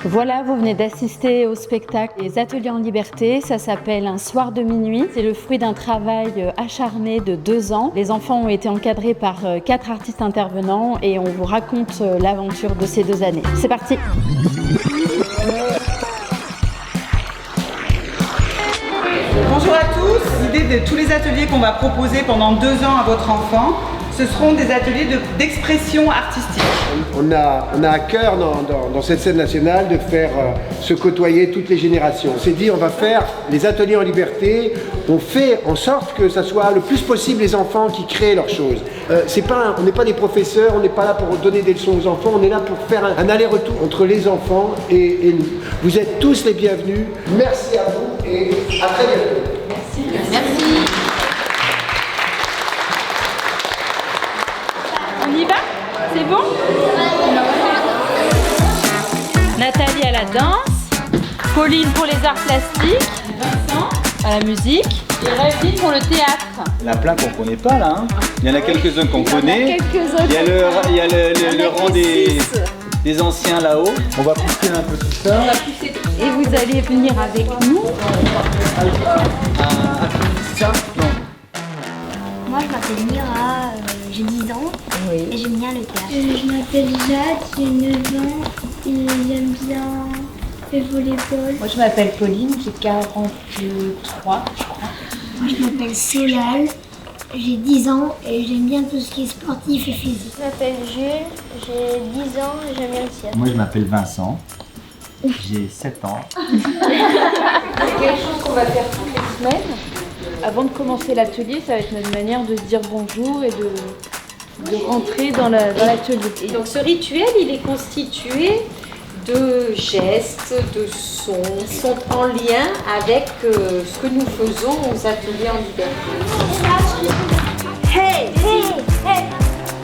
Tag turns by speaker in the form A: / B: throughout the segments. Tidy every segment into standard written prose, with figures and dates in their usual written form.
A: Voilà, vous venez d'assister au spectacle Les Ateliers en Liberté. Ça s'appelle Un soir de minuit. C'est le fruit d'un travail acharné de 2 ans. Les enfants ont été encadrés par 4 artistes intervenants et on vous raconte l'aventure de ces 2 années. C'est parti!
B: Bonjour à tous. L'idée de tous les ateliers qu'on va proposer pendant 2 ans à votre enfant, ce seront des ateliers d'expression artistique.
C: On a à cœur dans cette scène nationale de faire se côtoyer toutes les générations. On s'est dit on va faire les ateliers en liberté, on fait en sorte que ça soit le plus possible les enfants qui créent leurs choses. On n'est pas des professeurs, on n'est pas là pour donner des leçons aux enfants, on est là pour faire un aller-retour entre les enfants et nous. Vous êtes tous les bienvenus, merci à vous et à très bientôt.
A: Merci. On y va? C'est bon? Nathalie à la danse, Pauline pour les arts plastiques, Vincent à la musique et Revelyne pour le théâtre.
D: Il y en a plein qu'on ne connaît pas là. Hein. Il y en a quelques-uns qu'on connaît. Il y a le rang des anciens là-haut. On va pousser un peu tout ça.
A: Et vous allez venir avec nous.
D: Ça? Non.
E: Moi je m'appelle Mira, j'ai 10 ans et j'aime bien le théâtre.
F: Je m'appelle Jade, j'ai 9 ans et j'aime bien le volleyball.
G: Moi je m'appelle Pauline, j'ai 43 je crois.
F: Moi je m'appelle Solal, j'ai 10 ans et j'aime bien tout ce qui est sportif et physique.
E: Je m'appelle Jules, j'ai 10 ans et j'aime bien le théâtre.
H: Moi je m'appelle Vincent, j'ai 7 ans.
A: C'est quelque chose qu'on va faire toutes les semaines. Avant de commencer l'atelier, ça va être notre manière de se dire bonjour et de rentrer dans l'atelier.
G: Et donc ce rituel, il est constitué de gestes, de sons qui sont en lien avec ce que nous faisons aux ateliers en liberté.
E: Hey, hey, hey,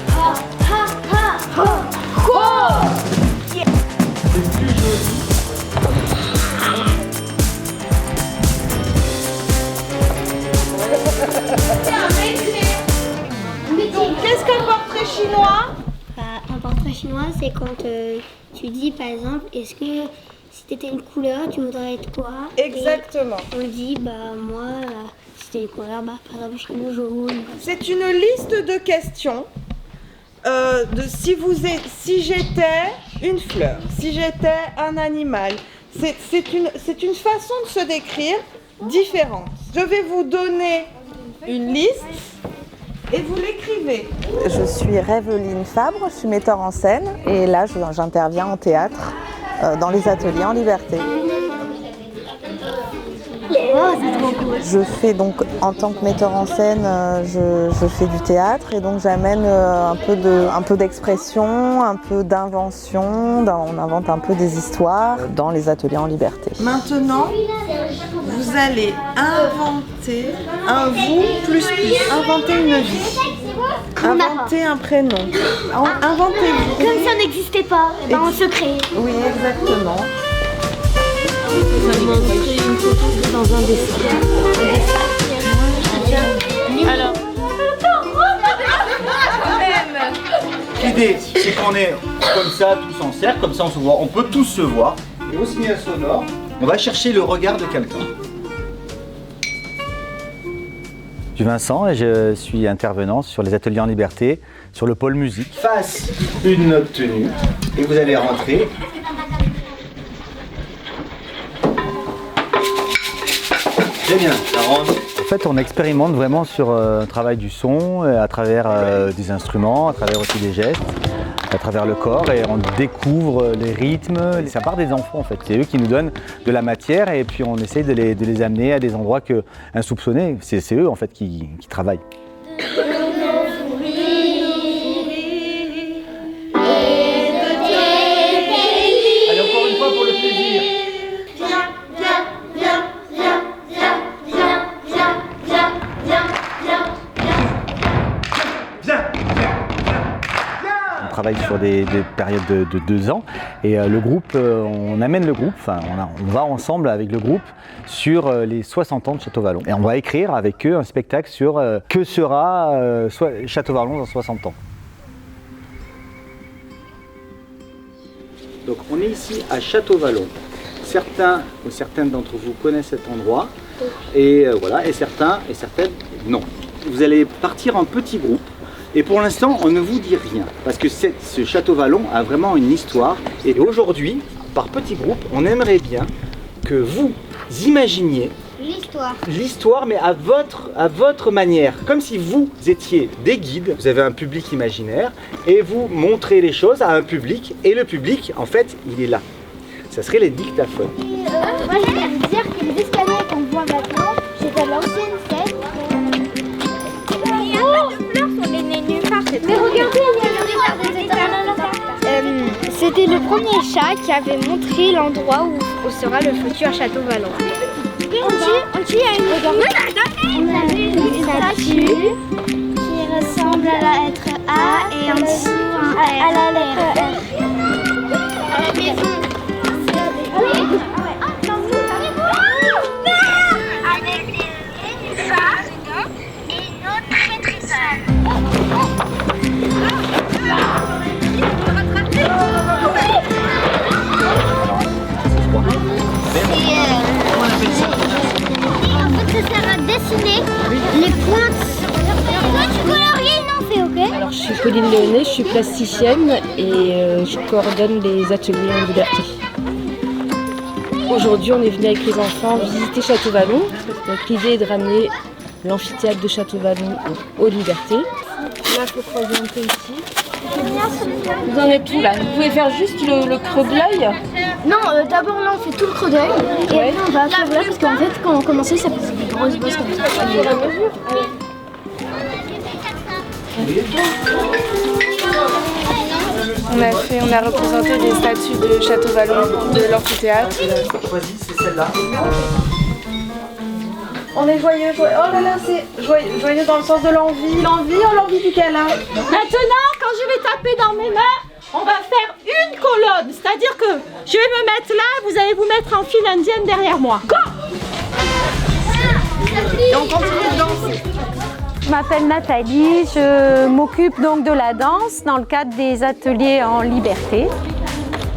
E: ha, ha, ha, ha, ha.
B: Donc, qu'est-ce qu'un portrait chinois?
F: Un portrait chinois, c'est quand tu dis par exemple, est-ce que si tu étais une couleur, tu voudrais être quoi?
B: Exactement.
F: Et on dit, moi, si t'es une couleur, par exemple, je serais le jaune.
B: C'est une liste de questions de si j'étais une fleur, si j'étais un animal. C'est une façon de se décrire différente. Je vais vous donner une liste et vous l'écrivez.
I: Je suis Revelyne Fabre, je suis metteur en scène et là j'interviens en théâtre dans les ateliers en liberté. Je fais donc en tant que metteur en scène, je fais du théâtre et donc j'amène un peu d'expression, un peu d'invention, on invente un peu des histoires dans les ateliers en liberté.
B: Maintenant, vous allez inventer un vous plus, inventer une vie, inventer un prénom, inventez-vous.
F: Comme ça n'existait pas, on se crée.
B: Oui, exactement.
A: Dans un dessin. Alors.
D: L'idée, c'est qu'on est comme ça, tous en cercle, comme ça on se voit. On peut tous se voir. Et au signal sonore, on va chercher le regard de quelqu'un.
H: Je suis Vincent et je suis intervenant sur les ateliers en liberté, sur le pôle musique.
D: Face une note tenue et vous allez rentrer. Très bien, ça rentre.
H: En fait, on expérimente vraiment sur le travail du son, à travers des instruments, à travers aussi des gestes, à travers le corps, et on découvre les rythmes. Ça part des enfants en fait, c'est eux qui nous donnent de la matière et puis on essaye de les amener à des endroits insoupçonnés. C'est eux en fait qui travaillent.
D: Allez, encore une fois pour le plaisir.
H: On travaille sur des périodes de 2 ans et le groupe, on amène le groupe, on va ensemble avec le groupe sur les 60 ans de Château Vallon. Et on va écrire avec eux un spectacle sur que sera Château Vallon dans 60 ans. Donc on est ici à Château-Vallon. Certains ou certaines d'entre vous connaissent cet endroit et voilà, et certains et certaines non. Vous allez partir en petits groupes et pour l'instant on ne vous dit rien parce que ce Château-Vallon a vraiment une histoire et aujourd'hui, par petits groupes, on aimerait bien que vous imaginiez l'histoire mais à votre manière, comme si vous étiez des guides, vous avez un public imaginaire et vous montrez les choses à un public et le public en fait il est là. Ça serait les dictaphones.
F: Moi j'aimerais vous dire que les escaliers qu'on voit maintenant, c'était à l'ancienne scène. Il y a pas de fleurs sur les nez nulle part. Mais regardez, il y a le c'était le premier chat qui avait montré l'endroit où sera le futur Château-Vallon. On tue à une on avait une statue qui ressemble à la lettre A et en dessous à la lettre R. À la maison. Avec des phares et une autre maîtressale. Ça sert à dessiner les pointes. Toi, tu colories, non, fait ok.
J: Alors, je suis Pauline Léonet, je suis plasticienne et je coordonne les ateliers en liberté. Aujourd'hui, on est venu avec les enfants visiter Château-Vallon. Donc, l'idée est de ramener l'amphithéâtre de Château-Vallon aux libertés. Là, il faut creuser un peu ici. Vous en êtes où là? Vous pouvez faire juste le creux de l'œil?
F: Non, d'abord là on fait tout le creux d'œil et après on va faire là parce qu'en fait quand on commençait ça faisait des grosses bosses comme ça.
K: On a représenté des statues de Château-Vallon, de l'amphithéâtre.
H: Choisis, c'est celle-là.
B: On est joyeux, joyeux. Oh là là, c'est joyeux, joyeux dans le sens de l'envie. L'envie du câlin.
G: Maintenant, quand je vais taper dans mes mains, on va faire une colonne. C'est-à-dire que je vais me mettre là, vous allez vous mettre en file indienne derrière moi. Go!
B: Et on continue de danser.
L: Je m'appelle Nathalie, je m'occupe donc de la danse dans le cadre des ateliers en liberté.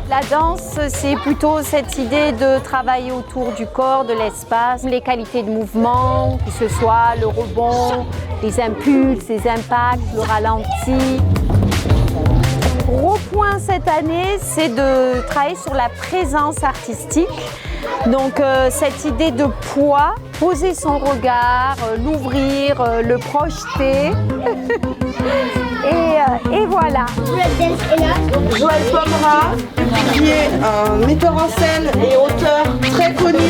L: La danse, c'est plutôt cette idée de travailler autour du corps, de l'espace, les qualités de mouvement, que ce soit le rebond, les impulses, les impacts, le ralenti. Gros point cette année, c'est de travailler sur la présence artistique. Donc cette idée de poids, poser son regard, l'ouvrir, le projeter. Et voilà.
B: Joël Pommera, qui est un metteur en scène et auteur très connu.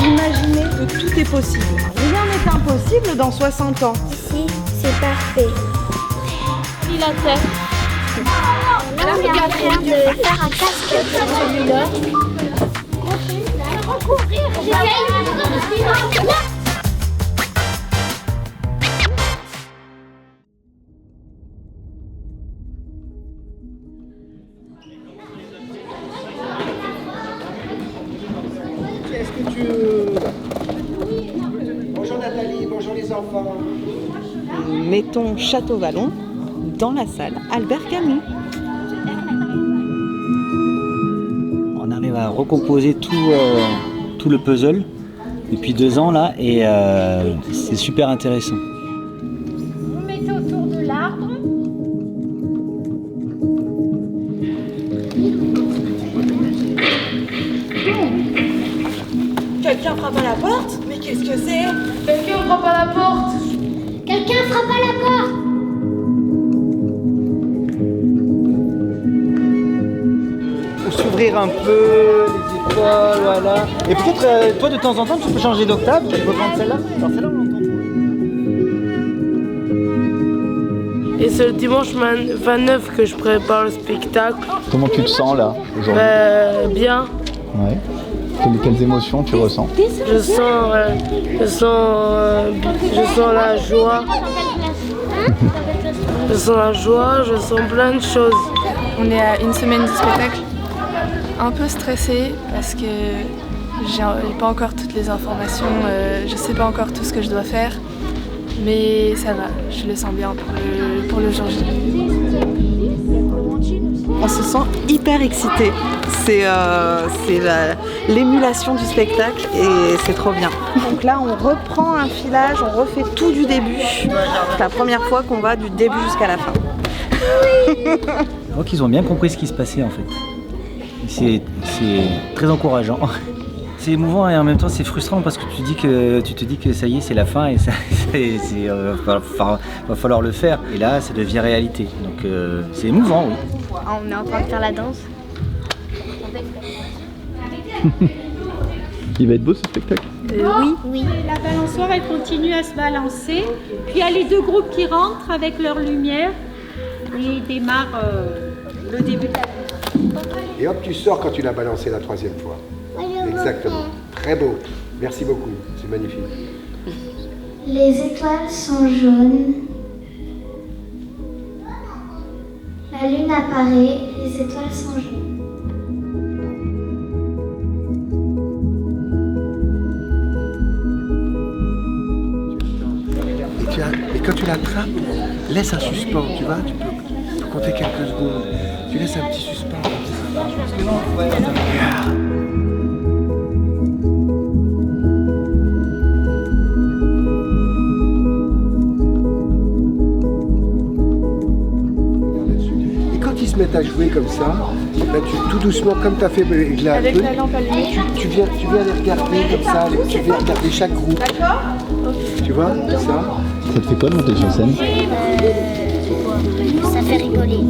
B: Imaginez que tout est possible. Rien n'est impossible dans 60 ans.
F: Ici, c'est parfait.
G: Il a tête.
F: Là, on est en train de faire un casque comme celui-là. Recourir.
C: Est-ce que tu... Bonjour Nathalie, bonjour les enfants.
B: Mettons Château-Vallon dans la salle Albert Camus.
H: On arrive à recomposer tout le puzzle depuis 2 ans là et c'est super intéressant.
G: Vous mettez autour de l'arbre.
B: Quelqu'un frappe à la porte? Mais qu'est-ce que c'est?
K: Quelqu'un frappe à la porte.
F: Quelqu'un frappe à la porte.
H: S'ouvrir un peu les épaules, voilà. Et peut-être toi de temps en temps tu peux changer d'octave, tu peux prendre celle-là. Alors celle-là on l'entend.
K: Et c'est le dimanche 29 que je prépare le spectacle.
H: Comment tu te sens là aujourd'hui?
K: Bien.
H: Ouais. Quelles émotions tu ressens?
K: Je sens la joie. Je sens la joie, je sens plein de choses.
M: On est à une semaine du spectacle. Un peu stressée parce que j'ai pas encore toutes les informations, je sais pas encore tout ce que je dois faire. mais ça va, je le sens bien pour le jour J.
I: On se sent hyper excité. C'est l'émulation du spectacle et c'est trop bien. Donc là, on reprend un filage, on refait tout du début. C'est la première fois qu'on va du début jusqu'à la fin.
H: Je crois qu'ils ont bien compris ce qui se passait en fait. C'est très encourageant. C'est émouvant et en même temps c'est frustrant parce que tu te dis que ça y est, c'est la fin et va falloir le faire. Et là, ça devient réalité. Donc c'est émouvant, oui.
F: On est en train de faire la danse.
N: Il va être beau ce spectacle.
F: Oui.
O: La balançoire, elle continue à se balancer. Puis il y a les deux groupes qui rentrent avec leur lumière et démarrent le début de la danse.
C: Et hop, tu sors quand tu l'as balancé la 3e fois. Exactement. Très beau. Merci beaucoup. C'est magnifique.
F: Les étoiles sont jaunes. La lune apparaît. Les étoiles sont jaunes.
C: Et quand tu l'attrapes, laisse un suspens, tu vois, tu peux compter quelques secondes. Tu laisses un petit suspens. Et quand ils se mettent à jouer comme ça, ben tout doucement, comme tu as fait avec la lampe allumée, tu viens les regarder comme ça, tu viens regarder chaque groupe. D'accord. Tu vois, ça.
N: Ça te fait quoi de monter sur scène?
F: Ça fait rigoler.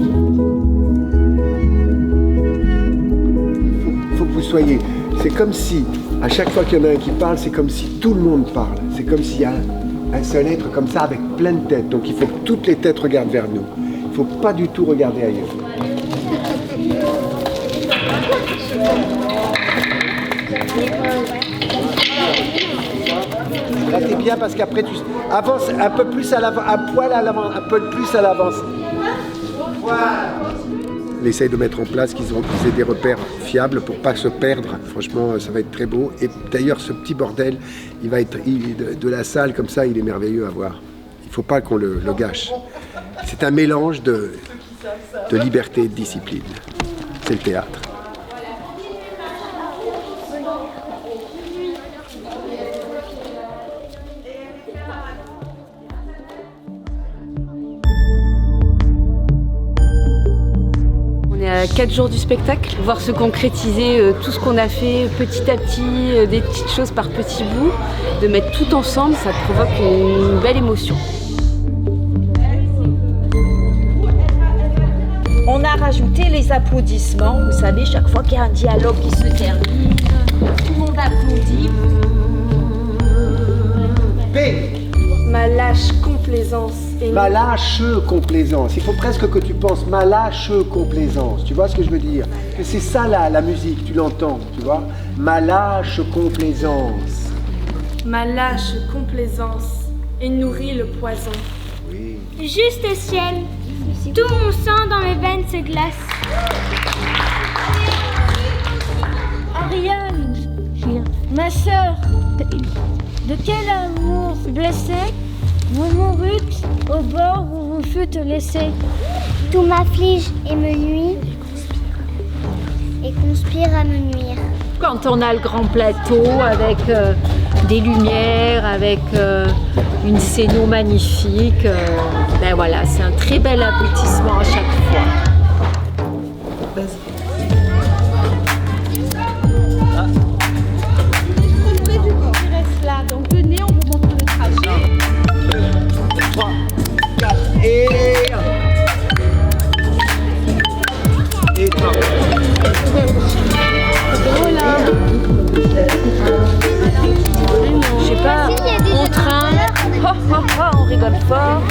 C: Faut que vous soyez. C'est comme si, à chaque fois qu'il y en a un qui parle, c'est comme si tout le monde parle. C'est comme s'il y a un seul être comme ça avec plein de têtes. Donc il faut que toutes les têtes regardent vers nous. Il ne faut pas du tout regarder ailleurs. Là t'es bien parce qu'après tu avances un peu plus à l'avant, un poil à l'avant, un peu plus à l'avance. On essaye de mettre en place qu'ils aient des repères fiables pour pas se perdre. Franchement, ça va être très beau. Et d'ailleurs, ce petit bordel, de la salle comme ça, il est merveilleux à voir. Il faut pas qu'on le gâche. C'est un mélange de liberté et de discipline. C'est le théâtre.
J: On est à 4 jours du spectacle, voir se concrétiser tout ce qu'on a fait petit à petit, des petites choses par petits bouts, de mettre tout ensemble, ça provoque une belle émotion.
P: On a rajouté les applaudissements, vous savez, chaque fois qu'il y a un dialogue qui se termine, tout le monde applaudit.
J: Ma lâche complaisance.
C: Ma lâche complaisance. Il faut presque que tu penses ma lâche complaisance. Tu vois ce que je veux dire? Que c'est ça la musique, tu l'entends, tu vois? Ma lâche complaisance.
J: Ma lâche complaisance et nourrit le poison.
C: Oui.
F: Juste au ciel, tout mon sang dans mes veines se glace. Ariane, ma sœur, de quel amour blessé vous mourûtes au bord où vous fûtes laissés. Tout m'afflige et me nuit et conspire à me nuire.
O: Quand on a le grand plateau avec des lumières, avec une scéno magnifique, ben voilà, c'est un très bel aboutissement à chaque fois. Donc venez, on vous montre le trajet.
C: 3, 4 et 3.
J: Je sais pas, on trinque, on rigole fort.